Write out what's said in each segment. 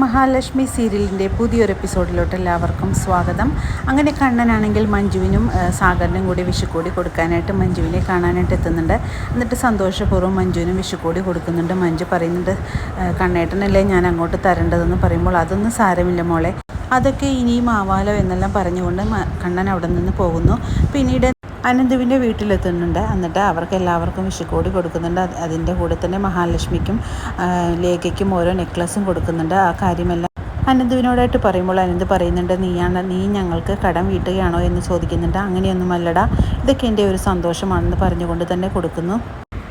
മഹാലക്ഷ്മി സീരിയലിൻ്റെ പുതിയൊരു എപ്പിസോഡിലോട്ട് എല്ലാവർക്കും സ്വാഗതം. അങ്ങനെ കണ്ണനാണെങ്കിൽ മഞ്ജുവിനും സാഗറിനും കൂടി വിഷുക്കോടി കൊടുക്കാനായിട്ട് മഞ്ജുവിനെ കാണാനായിട്ട് എത്തുന്നുണ്ട്. എന്നിട്ട് സന്തോഷപൂർവ്വം മഞ്ജുവിനും വിഷുക്കോടി കൊടുക്കുന്നുണ്ട്. മഞ്ജു പറയുന്നുണ്ട്, കണ്ണേട്ടനല്ലേ ഞാൻ അങ്ങോട്ട് തരേണ്ടതെന്ന് പറയുമ്പോൾ അതൊന്നും സാരമില്ല മോളെ, അതൊക്കെ ഇനിയും ആവാലോ എന്നെല്ലാം പറഞ്ഞുകൊണ്ട് കണ്ണൻ അവിടെ നിന്ന് പോകുന്നു. പിന്നീട് അനന്തുവിൻ്റെ വീട്ടിലെത്തുന്നുണ്ട്. എന്നിട്ട് അവർക്ക് എല്ലാവർക്കും വിഷുക്കോടി കൊടുക്കുന്നുണ്ട്. അതിൻ്റെ കൂടെ തന്നെ മഹാലക്ഷ്മിക്കും ലേഖയ്ക്കും ഓരോ നെക്ലസും കൊടുക്കുന്നുണ്ട്. ആ കാര്യമെല്ലാം അനന്തുവിനോടായിട്ട് പറയുമ്പോൾ അനന്ത് പറയുന്നുണ്ട്, നീ ഞങ്ങൾക്ക് കടം വീട്ടുകയാണോ എന്ന് ചോദിക്കുന്നുണ്ട്. അങ്ങനെയൊന്നുമല്ലടാ, ഇതൊക്കെ എൻ്റെ ഒരു സന്തോഷമാണെന്ന് പറഞ്ഞുകൊണ്ട് തന്നെ കൊടുക്കുന്നു.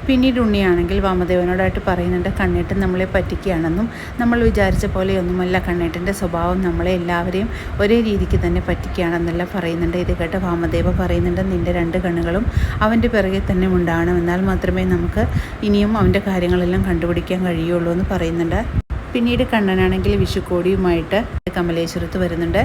പിന്നീട് ഉണ്ണിയാണെങ്കിൽ വാമദേവനോടായിട്ട് പറയുന്നുണ്ട്, കണ്ണേട്ടൻ നമ്മളെ പറ്റിക്കുകയാണെന്നും നമ്മൾ വിചാരിച്ച പോലെയൊന്നുമല്ല കണ്ണേട്ടൻ്റെ സ്വഭാവം, നമ്മളെ എല്ലാവരെയും ഒരേ രീതിക്ക് തന്നെ പറ്റിക്കുകയാണെന്നെല്ലാം പറയുന്നുണ്ട്. ഇത് കേട്ട് വാമദേവ പറയുന്നുണ്ട്, നിൻ്റെ രണ്ട് കണ്ണുകളും അവൻ്റെ പിറകെ തന്നെ ഉണ്ടാകണം, എന്നാൽ മാത്രമേ നമുക്ക് ഇനിയും അവൻ്റെ കാര്യങ്ങളെല്ലാം കണ്ടുപിടിക്കാൻ കഴിയുള്ളൂ എന്ന് പറയുന്നുണ്ട്. പിന്നീട് കണ്ണനാണെങ്കിൽ വിഷുക്കോടിയുമായിട്ട് കമലേശ്വരത്ത് വരുന്നുണ്ട്.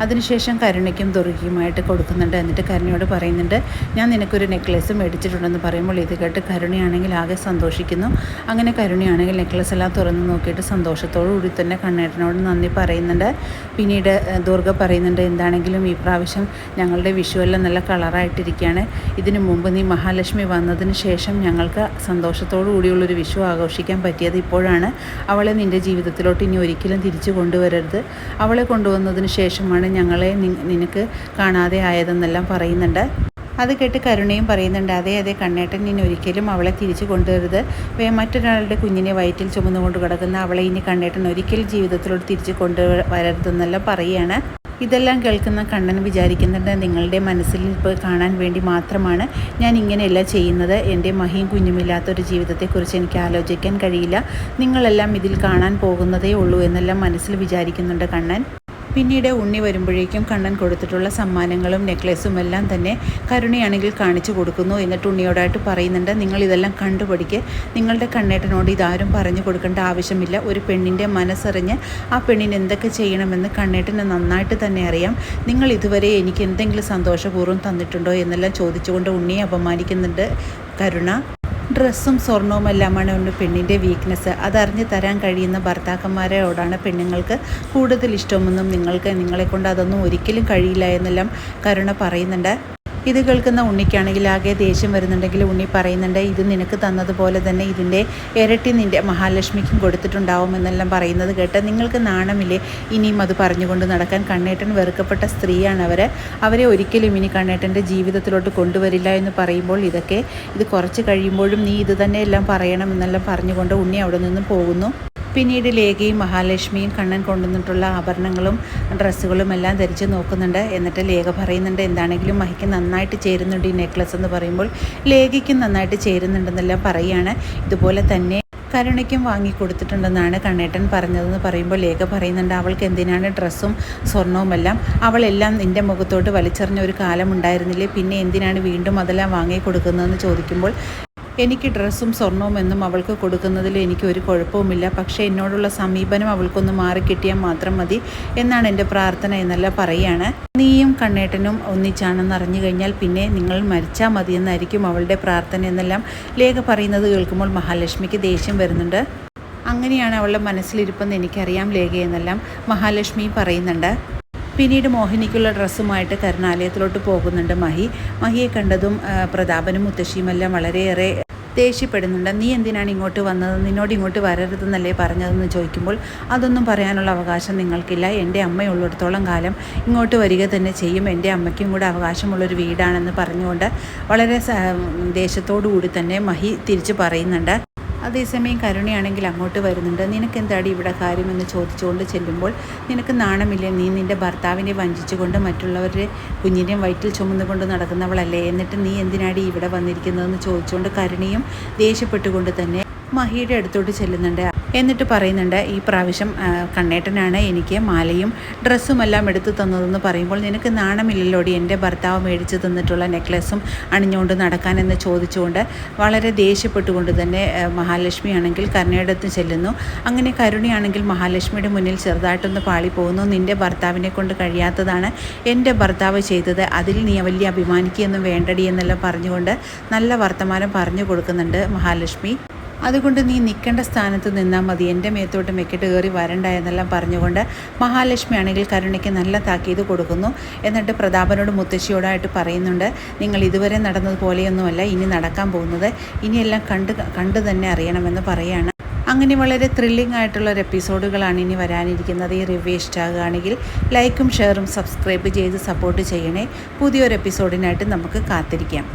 അതിനുശേഷം കരുണയ്ക്കും ദുർഗയുമായിട്ട് കൊടുക്കുന്നുണ്ട്. എന്നിട്ട് കരുണയോട് പറയുന്നുണ്ട്, ഞാൻ നിനക്കൊരു നെക്ലേസ് മേടിച്ചിട്ടുണ്ടെന്ന് പറയുമ്പോൾ ഇത് കേട്ട് കരുണയാണെങ്കിൽ ആകെ സന്തോഷിക്കുന്നു. അങ്ങനെ കരുണയാണെങ്കിൽ നെക്ലേസ് എല്ലാം തുറന്ന് നോക്കിയിട്ട് സന്തോഷത്തോടു കൂടി തന്നെ കണ്ണേട്ടനോട് നന്ദി പറയുന്നുണ്ട്. പിന്നീട് ദുർഗ പറയുന്നുണ്ട്, എന്താണെങ്കിലും ഈ പ്രാവശ്യം ഞങ്ങളുടെ വിഷുവെല്ലാം നല്ല കളറായിട്ടിരിക്കുകയാണ്. ഇതിനു മുമ്പ് നീ മഹാലക്ഷ്മി വന്നതിന് ശേഷം ഞങ്ങൾക്ക് സന്തോഷത്തോടു കൂടിയുള്ളൊരു വിഷു ആഘോഷിക്കാൻ പറ്റിയത് ഇപ്പോഴാണ്. അവളെ നിൻ്റെ ജീവിതത്തിലോട്ട് ഇനി ഒരിക്കലും തിരിച്ചു കൊണ്ടുവരരുത്. അവളെ കൊണ്ടുവന്നതിന് ശേഷമാണ് ഞങ്ങളെ നിനക്ക് കാണാതെ ആയതെന്നെല്ലാം പറയുന്നുണ്ട്. അത് കേട്ട് കരുണയും പറയുന്നുണ്ട്, അതെ കണ്ണേട്ടൻ ഇനി ഒരിക്കലും അവളെ തിരിച്ചു കൊണ്ടുവരരുത്. മറ്റൊരാളുടെ കുഞ്ഞിനെ വയറ്റിൽ ചുമന്നുകൊണ്ട് കിടക്കുന്ന അവളെ ഇനി കണ്ണേട്ടൻ ഒരിക്കലും ജീവിതത്തിലോട്ട് തിരിച്ചു കൊണ്ടുവരരുതെന്നെല്ലാം പറയുകയാണ്. ഇതെല്ലാം കേൾക്കുന്ന കണ്ണൻ വിചാരിക്കുന്നുണ്ട്, നിങ്ങളുടെ മനസ്സിൽ ഇപ്പോൾ കാണാൻ വേണ്ടി മാത്രമാണ് ഞാൻ ഇങ്ങനെയെല്ലാം ചെയ്യുന്നത്. എൻ്റെ മഹിയും കുഞ്ഞുമില്ലാത്തൊരു ജീവിതത്തെക്കുറിച്ച് എനിക്ക് ആലോചിക്കാൻ കഴിയില്ല. നിങ്ങളെല്ലാം ഇതിൽ കാണാൻ പോകുന്നതേ ഉള്ളൂ എന്നെല്ലാം മനസ്സിൽ വിചാരിക്കുന്നുണ്ട് കണ്ണൻ. പിന്നീട് ഉണ്ണി വരുമ്പോഴേക്കും കണ്ണൻ കൊടുത്തിട്ടുള്ള സമ്മാനങ്ങളും നെക്ലേസും എല്ലാം തന്നെ കരുണയാണെങ്കിൽ കാണിച്ചു കൊടുക്കുന്നു. എന്നിട്ട് ഉണ്ണിയോടായിട്ട് പറയുന്നുണ്ട്, നിങ്ങളിതെല്ലാം കണ്ടുപഠിക്ക്. നിങ്ങളുടെ കണ്ണേട്ടനോട് ഇതാരും പറഞ്ഞു കൊടുക്കേണ്ട ആവശ്യമില്ല. ഒരു പെണ്ണിൻ്റെ മനസ്സറിഞ്ഞ് ആ പെണ്ണിന് എന്തൊക്കെ ചെയ്യണമെന്ന് കണ്ണേട്ടന് നന്നായിട്ട് തന്നെ അറിയാം. നിങ്ങൾ ഇതുവരെ എനിക്ക് എന്തെങ്കിലും സന്തോഷപൂർവ്വം തന്നിട്ടുണ്ടോ എന്നെല്ലാം ചോദിച്ചുകൊണ്ട് ഉണ്ണിയെ അപമാനിക്കുന്നുണ്ട് കരുണ. ഡ്രസ്സും സ്വർണവും എല്ലാമാണ് ഒരു പെണ്ണിൻ്റെ വീക്ക്നെസ്. അതറിഞ്ഞ് തരാൻ കഴിയുന്ന ഭർത്താക്കന്മാരോടാണ് പെണ്ണുങ്ങൾക്ക് കൂടുതൽ ഇഷ്ടമെന്നും നിങ്ങളെക്കൊണ്ട് അതൊന്നും ഒരിക്കലും കഴിയില്ല എന്നെല്ലാം കരുണ പറയുന്നുണ്ട്. ഇത് കേൾക്കുന്ന ഉണ്ണിക്കാണെങ്കിൽ ആകെ ദേഷ്യം വരുന്നുണ്ടെങ്കിൽ ഉണ്ണി പറയുന്നുണ്ട്, ഇത് നിനക്ക് തന്നതുപോലെ തന്നെ ഇതിൻ്റെ ഇരട്ടി നിൻ്റെ മഹാലക്ഷ്മിക്കും കൊടുത്തിട്ടുണ്ടാവും എന്നെല്ലാം പറയുന്നത് കേട്ട് നിങ്ങൾക്ക് നാണമില്ലേ ഇനിയും അത് പറഞ്ഞുകൊണ്ട് നടക്കാൻ? കണ്ണേട്ടൻ വെറുക്കപ്പെട്ട സ്ത്രീയാണ് അവരെ ഒരിക്കലും ഇനി കണ്ണേട്ടൻ്റെ ജീവിതത്തിലോട്ട് കൊണ്ടുവരില്ല എന്ന് പറയുമ്പോൾ ഇത് കുറച്ച് കഴിയുമ്പോഴും നീ ഇത് തന്നെയെല്ലാം പറയണം എന്നെല്ലാം പറഞ്ഞുകൊണ്ട് ഉണ്ണി അവിടെ നിന്ന് പോകുന്നു. പിന്നീട് ലേഖയും മഹാലക്ഷ്മിയും കണ്ണൻ കൊണ്ടുവന്നിട്ടുള്ള ആഭരണങ്ങളും ഡ്രസ്സുകളും എല്ലാം ധരിച്ച് നോക്കുന്നുണ്ട്. എന്നിട്ട് ലേഖ പറയുന്നുണ്ട്, എന്താണെങ്കിലും മഹിക്ക് നന്നായിട്ട് ചേരുന്നുണ്ട് ഈ നെക്ലസ് എന്ന് പറയുമ്പോൾ ലേഖയ്ക്കും നന്നായിട്ട് ചേരുന്നുണ്ടെന്നെല്ലാം പറയുകയാണ്. ഇതുപോലെ തന്നെ കരുണയ്ക്കും വാങ്ങിക്കൊടുത്തിട്ടുണ്ടെന്നാണ് കണ്ണേട്ടൻ പറഞ്ഞതെന്ന് പറയുമ്പോൾ ലേഖ പറയുന്നുണ്ട്, അവൾക്ക് എന്തിനാണ് ഡ്രസ്സും സ്വർണവുമെല്ലാം, അവളെല്ലാം നിൻ്റെ മുഖത്തോട്ട് വലിച്ചെറിഞ്ഞ ഒരു കാലം ഉണ്ടായിരുന്നില്ലേ, പിന്നെ എന്തിനാണ് വീണ്ടും അതെല്ലാം വാങ്ങിക്കൊടുക്കുന്നതെന്ന് ചോദിക്കുമ്പോൾ എനിക്ക് ഡ്രസ്സും സ്വർണവും എന്നും അവൾക്ക് കൊടുക്കുന്നതിൽ എനിക്ക് ഒരു കുഴപ്പവുമില്ല, പക്ഷേ എന്നോടുള്ള സമീപനം അവൾക്കൊന്ന് മാറിക്കിട്ടിയാൽ മാത്രം മതി എന്നാണ് എൻ്റെ പ്രാർത്ഥന എന്നെല്ലാം പറയുകയാണ്. നീയും കണ്ണേട്ടനും ഒന്നിച്ചാണെന്ന് അറിഞ്ഞു കഴിഞ്ഞാൽ പിന്നെ നിങ്ങൾ മരിച്ചാൽ മതി എന്നായിരിക്കും അവളുടെ പ്രാർത്ഥന എന്നെല്ലാം ലേഖ പറയുന്നത് കേൾക്കുമ്പോൾ മഹാലക്ഷ്മിക്ക് ദേഷ്യം വരുന്നുണ്ട്. അങ്ങനെയാണ് അവളുടെ മനസ്സിലിരിപ്പെന്ന് എനിക്കറിയാം ലേഖ എന്നെല്ലാം മഹാലക്ഷ്മി പറയുന്നുണ്ട്. പിന്നീട് മോഹിനിക്കുള്ള ഡ്രസ്സുമായിട്ട് കരുണാലയത്തിലോട്ട് പോകുന്നുണ്ട് മഹിയെ കണ്ടതും പ്രതാപനും മുത്തശ്ശിയുമെല്ലാം വളരെയേറെ ദേഷ്യപ്പെടുന്നുണ്ട്. നീ എന്തിനാണ് ഇങ്ങോട്ട് വന്നത്? നിന്നോട് ഇങ്ങോട്ട് വരരുതെന്നല്ലേ പറഞ്ഞതെന്ന് ചോദിക്കുമ്പോൾ അതൊന്നും പറയാനുള്ള അവകാശം നിങ്ങൾക്കില്ല. എൻ്റെ അമ്മയുള്ളിടത്തോളം കാലം ഇങ്ങോട്ട് വരിക തന്നെ ചെയ്യും. എൻ്റെ അമ്മയ്ക്കും കൂടെ അവകാശമുള്ളൊരു വീടാണെന്ന് പറഞ്ഞുകൊണ്ട് വളരെ ദേഷ്യത്തോടു കൂടി തന്നെ മഹി തിരിച്ചു പറയുന്നുണ്ട്. അതേസമയം കരുണയാണെങ്കിൽ അങ്ങോട്ട് വരുന്നുണ്ട്. നിനക്കെന്താടി ഇവിടെ കാര്യമെന്ന് ചോദിച്ചുകൊണ്ട് ചെല്ലുമ്പോൾ നിനക്ക് നാണമില്ലേ? നീ നിൻ്റെ ഭർത്താവിനെ വഞ്ചിച്ചുകൊണ്ട് മറ്റുള്ളവരുടെ കുഞ്ഞിനെയും വയറ്റിൽ ചുമന്നുകൊണ്ട് നടക്കുന്നവളല്ലേ, എന്നിട്ട് നീ എന്തിനാടി ഇവിടെ വന്നിരിക്കുന്നതെന്ന് ചോദിച്ചുകൊണ്ട് കരുണയും ദേഷ്യപ്പെട്ടുകൊണ്ട് തന്നെ മഹിയുടെ അടുത്തോട്ട് ചെല്ലുന്നുണ്ട്. എന്നിട്ട് പറയുന്നുണ്ട്, ഈ പ്രാവശ്യം കണ്ണേട്ടനാണ് എനിക്ക് മാലയും ഡ്രസ്സുമെല്ലാം എടുത്തു തന്നതെന്ന് പറയുമ്പോൾ നിനക്ക് നാണമില്ലല്ലോടി എൻ്റെ ഭർത്താവ് മേടിച്ച് തന്നിട്ടുള്ള നെക്ലസും അണിഞ്ഞുകൊണ്ട് നടക്കാനെന്ന് ചോദിച്ചുകൊണ്ട് വളരെ ദേഷ്യപ്പെട്ടുകൊണ്ട് തന്നെ മഹാലക്ഷ്മി ആണെങ്കിൽ കരുണയുടെ അടുത്ത് ചെല്ലുന്നു. അങ്ങനെ കരുണയാണെങ്കിൽ മഹാലക്ഷ്മിയുടെ മുന്നിൽ ചെറുതായിട്ടൊന്ന് പാളിപ്പോകുന്നു. നിൻ്റെ ഭർത്താവിനെ കൊണ്ട് കഴിയാത്തതാണ് എൻ്റെ ഭർത്താവ് ചെയ്തത്, അതിൽ നീ വലിയ അഭിമാനിക്കുകയൊന്നും വേണ്ടടി എന്നെല്ലാം പറഞ്ഞുകൊണ്ട് നല്ല വർത്തമാനം പറഞ്ഞു കൊടുക്കുന്നുണ്ട് മഹാലക്ഷ്മി. അതുകൊണ്ട് നീ നിൽക്കേണ്ട സ്ഥാനത്ത് നിന്നാൽ മതി, എൻ്റെ മേത്തോട്ട് മെക്കിട്ട് കയറി വരണ്ട എന്നെല്ലാം പറഞ്ഞുകൊണ്ട് മഹാലക്ഷ്മി ആണെങ്കിൽ കരുണയ്ക്ക് നല്ല താക്കീത് കൊടുക്കുന്നു. എന്നിട്ട് പ്രതാപനോട് മുത്തശ്ശിയോടായിട്ട് പറയുന്നുണ്ട്, നിങ്ങൾ ഇതുവരെ നടന്നതുപോലെയൊന്നുമല്ല ഇനി നടക്കാൻ പോകുന്നത്, ഇനിയെല്ലാം കണ്ട് തന്നെ അറിയണമെന്ന് പറയുകയാണ്. അങ്ങനെ വളരെ ത്രില്ലിംഗ് ആയിട്ടുള്ളൊരു എപ്പിസോഡുകളാണ് ഇനി വരാനിരിക്കുന്നത്. ഈ റിവ്യൂ ഇഷ്ടമാകുകയാണെങ്കിൽ ലൈക്കും ഷെയറും സബ്സ്ക്രൈബ് ചെയ്ത് സപ്പോർട്ട് ചെയ്യണേ. പുതിയൊരു എപ്പിസോഡിനായിട്ട് നമുക്ക് കാത്തിരിക്കാം.